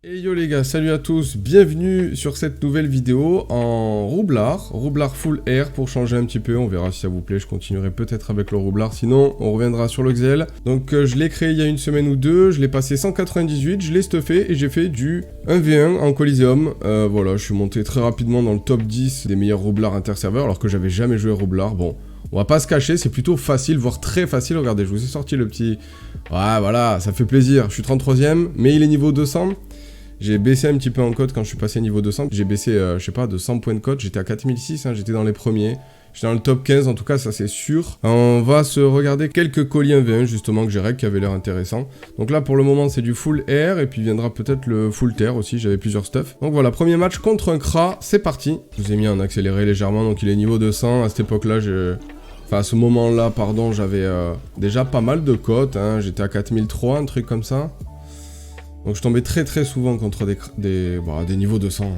Et yo les gars, salut à tous, bienvenue sur cette nouvelle vidéo en roublard full air pour changer un petit peu, on verra si ça vous plaît, je continuerai peut-être avec le roublard, sinon on reviendra sur le Xel. Donc je l'ai créé il y a une semaine ou deux, je l'ai passé 198, je l'ai stuffé et j'ai fait du 1v1 en Coliseum. Voilà, je suis monté très rapidement dans le top 10 des meilleurs roublards interserveurs alors que j'avais jamais joué roublard. Bon, on va pas se cacher, c'est plutôt facile, voire très facile, regardez, je vous ai sorti le petit... Ouais, voilà, ça fait plaisir, je suis 33ème, mais il est niveau 200. J'ai baissé un petit peu en code quand je suis passé niveau 200. J'ai baissé, je sais pas, de 100 points de code. J'étais à 4006, hein, j'étais dans les premiers. J'étais dans le top 15, en tout cas, ça c'est sûr. On va se regarder quelques colis 1v1, justement, que j'ai rec qui avaient l'air intéressants. Donc là, pour le moment, c'est du full air. Et puis viendra peut-être le full terre aussi. J'avais plusieurs stuff. Donc voilà, premier match contre un Kra. C'est parti. Je vous ai mis en accéléré légèrement. Donc il est niveau 200. À cette époque-là, enfin, à ce moment-là, pardon, j'avais déjà pas mal de cotes. Hein. J'étais à 4003, un truc comme ça. Donc je tombais très souvent contre des niveaux 200. Hein.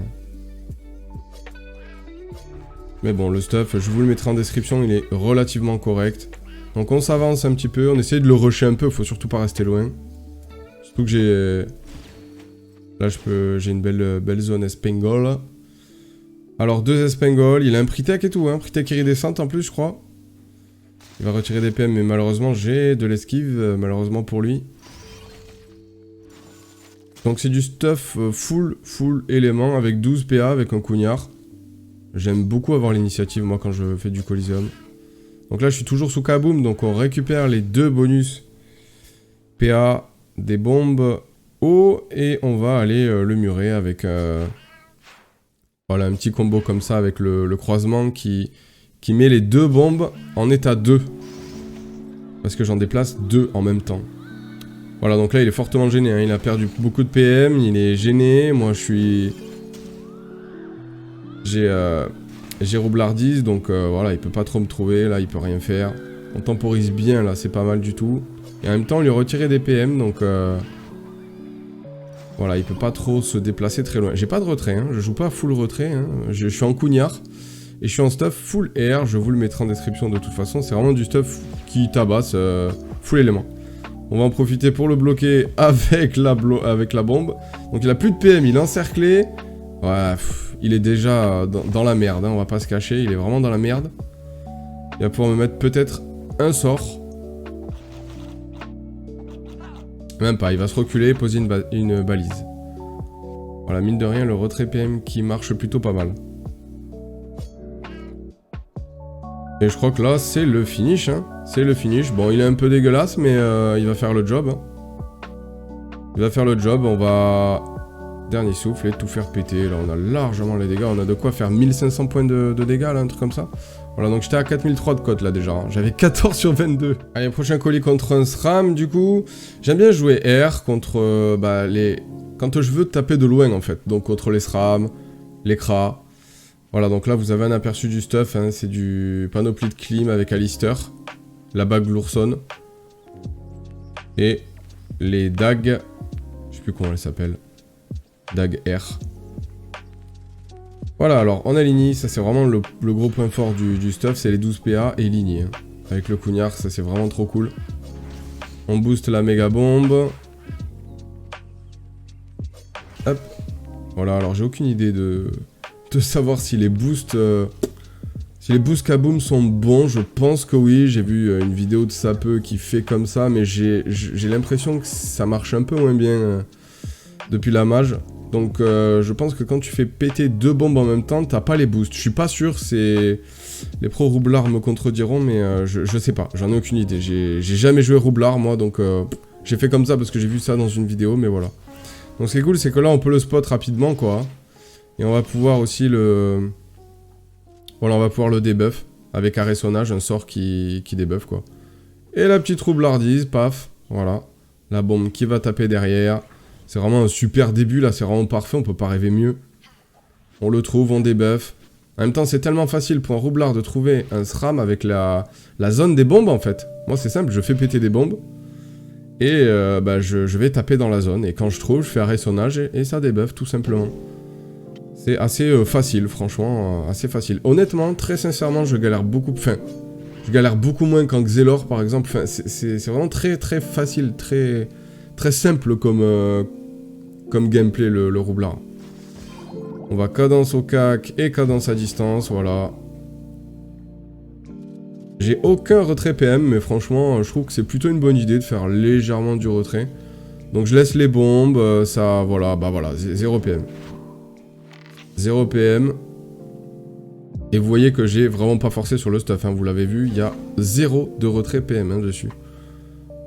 Mais bon, le stuff, je vous le mettrai en description, il est relativement correct. Donc on s'avance un petit peu, on essaye de le rusher un peu, faut surtout pas rester loin. Surtout que j'ai... Là j'ai une belle zone Espengol. Alors 2 Espengol, il a un Pritech et tout, hein, Pritech iridescente en plus je crois. Il va retirer des PM, mais malheureusement j'ai de l'esquive, malheureusement pour lui. Donc c'est du stuff full élément avec 12 PA avec un couignard. J'aime beaucoup avoir l'initiative moi quand je fais du Coliseum. Donc là je suis toujours sous Kaboom, donc on récupère les 2 bonus PA des bombes haut et on va aller le murer avec voilà, un petit combo comme ça avec le croisement qui met les 2 bombes en état 2. Parce que j'en déplace 2 en même temps. Voilà, donc là il est fortement gêné, hein. Il a perdu beaucoup de PM, il est gêné, moi je suis... J'ai roublardise, donc voilà, il peut pas trop me trouver, là il peut rien faire. On temporise bien, là c'est pas mal du tout. Et en même temps, on lui retirait des PM, donc... Voilà, il peut pas trop se déplacer très loin. J'ai pas de retrait, hein. Je joue pas full retrait, hein. Je suis en couignard. Et je suis en stuff full air, je vous le mettrai en description de toute façon. C'est vraiment du stuff qui tabasse full élément. On va en profiter pour le bloquer avec la bombe. Donc il a plus de PM, il est encerclé. Ouais, il est déjà dans la merde, hein, on va pas se cacher, il est vraiment dans la merde. Il va pouvoir me mettre peut-être un sort. Même pas, il va se reculer, poser une balise. Voilà, mine de rien, le retrait PM qui marche plutôt pas mal. Et je crois que là, c'est le finish, hein. C'est le finish. Bon, il est un peu dégueulasse, mais il va faire le job. Hein. Il va faire le job, on va... Dernier souffle et tout faire péter. Là, on a largement les dégâts. On a de quoi faire 1500 points de dégâts, là, un truc comme ça. Voilà, donc j'étais à 4003 de cote, là, déjà. Hein. J'avais 14 sur 22. Allez, prochain colis contre un SRAM, du coup. J'aime bien jouer R contre les... Quand je veux taper de loin, en fait. Donc, contre les SRAM, les Kra... Voilà, donc là, vous avez un aperçu du stuff, hein, c'est du panoplie de clim avec Alistair, la bague l'ourson, et les dagues, je sais plus comment elles s'appellent, dagues R. Voilà, alors on a Ligny, ça c'est vraiment le gros point fort du stuff, c'est les 12 PA et Ligny. Hein. Avec le couignard, ça c'est vraiment trop cool. On booste la méga bombe. Hop. Voilà, alors j'ai aucune idée de savoir si les boosts Kaboom sont bons. Je pense que oui, j'ai vu une vidéo de Sapeux qui fait comme ça, mais j'ai l'impression que ça marche un peu moins bien depuis la mage. Donc je pense que quand tu fais péter 2 bombes en même temps, t'as pas les boosts. Je suis pas sûr, les pros roublards me contrediront, mais je sais pas, j'en ai aucune idée. J'ai jamais joué roublard moi, donc j'ai fait comme ça parce que j'ai vu ça dans une vidéo, mais voilà. Donc ce qui est cool, c'est que là on peut le spot rapidement quoi. Et on va pouvoir aussi le... Voilà, on va pouvoir le debuff avec arrêtonnage, un sort qui debuff, quoi. Et la petite roublardise, paf, voilà. La bombe qui va taper derrière. C'est vraiment un super début, là, c'est vraiment parfait, on peut pas rêver mieux. On le trouve, on debuff. En même temps, c'est tellement facile pour un roublard de trouver un SRAM avec la zone des bombes, en fait. Moi, c'est simple, je fais péter des bombes. Et je vais taper dans la zone. Et quand je trouve, je fais arrêtonnage et ça debuff, tout simplement. C'est assez facile, franchement, assez facile. Honnêtement, très sincèrement, je galère beaucoup... Enfin, je galère beaucoup moins qu'en Xelor, par exemple. Enfin, c'est vraiment très facile, très simple comme comme gameplay le roublard. On va cadence au cac et cadence à distance, voilà. J'ai aucun retrait PM, mais franchement, je trouve que c'est plutôt une bonne idée de faire légèrement du retrait. Donc je laisse les bombes, ça, voilà, bah voilà, 0 PM. 0 PM. Et vous voyez que j'ai vraiment pas forcé sur le stuff, hein, vous l'avez vu, il y a 0 de retrait PM hein, dessus.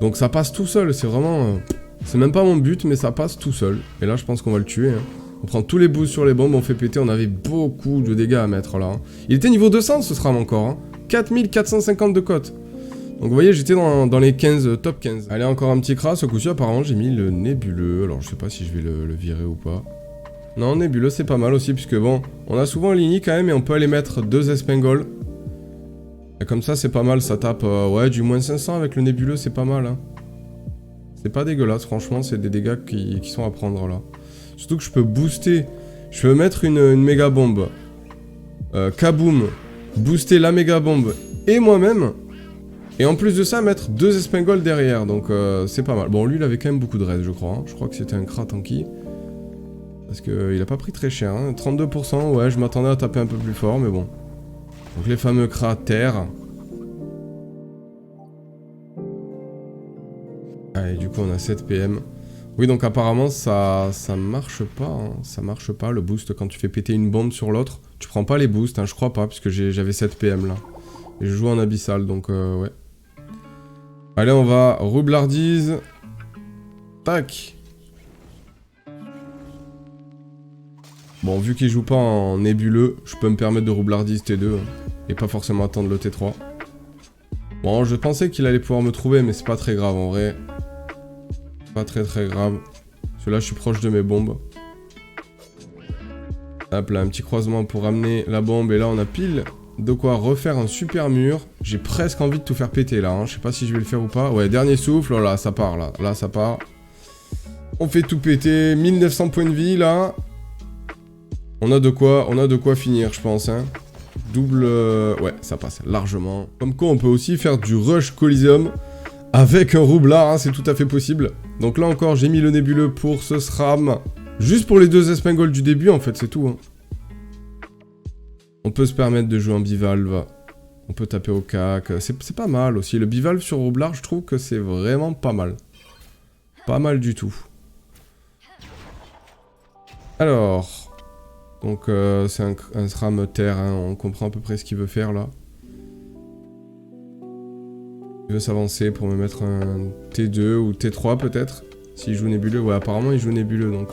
Donc ça passe tout seul, c'est vraiment... c'est même pas mon but, mais ça passe tout seul. Et là, je pense qu'on va le tuer. Hein. On prend tous les boosts sur les bombes, on fait péter, on avait beaucoup de dégâts à mettre là. Hein. Il était niveau 200 ce SRAM encore, hein. 4450 de cote. Donc vous voyez, j'étais dans les 15, top 15. Allez, encore un petit cras, ce coup-ci apparemment j'ai mis le nébuleux. Alors je sais pas si je vais le virer ou pas. Non, nébuleux c'est pas mal aussi, puisque bon, on a souvent Ligny quand même, et on peut aller mettre 2 espingoles. Et comme ça c'est pas mal, ça tape, ouais, du moins 500 avec le nébuleux, c'est pas mal. Hein. C'est pas dégueulasse, franchement, c'est des dégâts qui sont à prendre là. Surtout que je peux booster, je peux mettre une méga bombe. Kaboom, booster la méga bombe et moi-même. Et en plus de ça, mettre 2 espingoles derrière, donc c'est pas mal. Bon, lui, il avait quand même beaucoup de raids, je crois. Hein. Je crois que c'était un crat tanky. Parce qu'il a pas pris très cher, hein. 32%, ouais, je m'attendais à taper un peu plus fort, mais bon. Donc les fameux crats terre. Allez, du coup, on a 7 PM. Oui, donc apparemment, ça marche pas, hein. Ça marche pas, le boost, quand tu fais péter une bombe sur l'autre. Tu prends pas les boosts, hein, je crois pas, puisque j'avais 7 PM, là. Et je joue en abyssal, donc ouais. Allez, on va roublardise. Tac. Bon, vu qu'il joue pas en nébuleux, je peux me permettre de roublardise T2. Hein, et pas forcément attendre le T3. Bon, je pensais qu'il allait pouvoir me trouver, mais c'est pas très grave, en vrai. Pas très grave. Parce que là, je suis proche de mes bombes. Hop là, un petit croisement pour ramener la bombe. Et là, on a pile de quoi refaire un super mur. J'ai presque envie de tout faire péter, là. Hein. Je sais pas si je vais le faire ou pas. Ouais, dernier souffle. Oh là, ça part, là. Là, ça part. On fait tout péter. 1900 points de vie, là. On a de quoi finir, je pense, hein. Double... ouais, ça passe largement. Comme quoi, on peut aussi faire du rush Coliseum avec un roublard, hein, c'est tout à fait possible. Donc là encore, j'ai mis le nébuleux pour ce SRAM. Juste pour les 2 espingoles du début, en fait, c'est tout. Hein. On peut se permettre de jouer en bivalve. On peut taper au cac. C'est pas mal aussi. Le bivalve sur roublard, je trouve que c'est vraiment pas mal. Pas mal du tout. Alors... Donc c'est un SRAM terre, hein, on comprend à peu près ce qu'il veut faire là. Il veut s'avancer pour me mettre un T2 ou T3 peut-être. S'il joue nébuleux, ouais apparemment il joue nébuleux donc...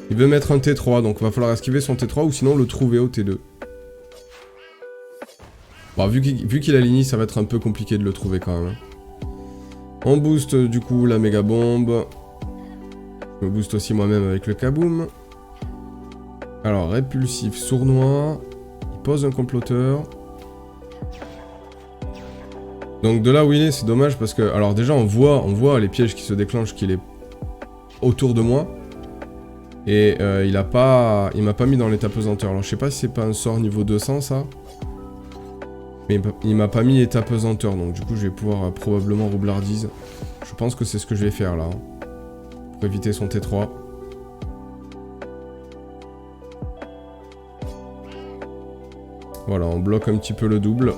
Il veut mettre un T3 donc il va falloir esquiver son T3 ou sinon le trouver au T2. Bon vu qu'il a Ligny ça va être un peu compliqué de le trouver quand même. On booste du coup la méga bombe. Je me booste aussi moi-même avec le kaboom. Alors, répulsif, sournois, il pose un comploteur. Donc de là où il est, c'est dommage parce que... Alors déjà, on voit les pièges qui se déclenchent qu'il est autour de moi. Et il m'a pas mis dans l'état pesanteur. Alors je sais pas si c'est pas un sort niveau 200 ça. Mais il m'a pas mis état pesanteur, donc du coup je vais pouvoir probablement roublardise. Je pense que c'est ce que je vais faire là. Hein, pour éviter son T3. Voilà, on bloque un petit peu le double.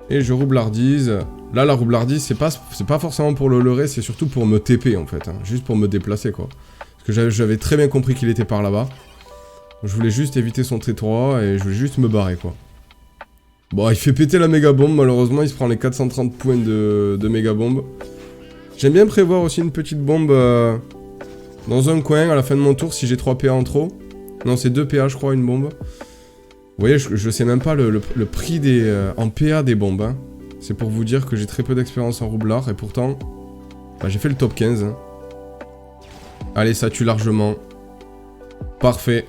Et je roublardise. Là, la roublardise, c'est pas forcément pour le leurrer, c'est surtout pour me TP, en fait. Hein, juste pour me déplacer, quoi. Parce que j'avais très bien compris qu'il était par là-bas. Je voulais juste éviter son T3 et je voulais juste me barrer, quoi. Bon, il fait péter la méga bombe, malheureusement. Il se prend les 430 points de méga bombe. J'aime bien prévoir aussi une petite bombe dans un coin à la fin de mon tour si j'ai 3 PA en trop. Non, c'est 2 PA, je crois, une bombe. Vous voyez, je sais même pas le prix en PA des bombes. Hein. C'est pour vous dire que j'ai très peu d'expérience en roublard et pourtant, bah, j'ai fait le top 15. Hein. Allez, ça tue largement. Parfait.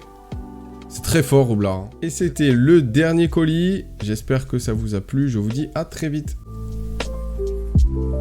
C'est très fort, roublard. Et c'était le dernier colis. J'espère que ça vous a plu. Je vous dis à très vite.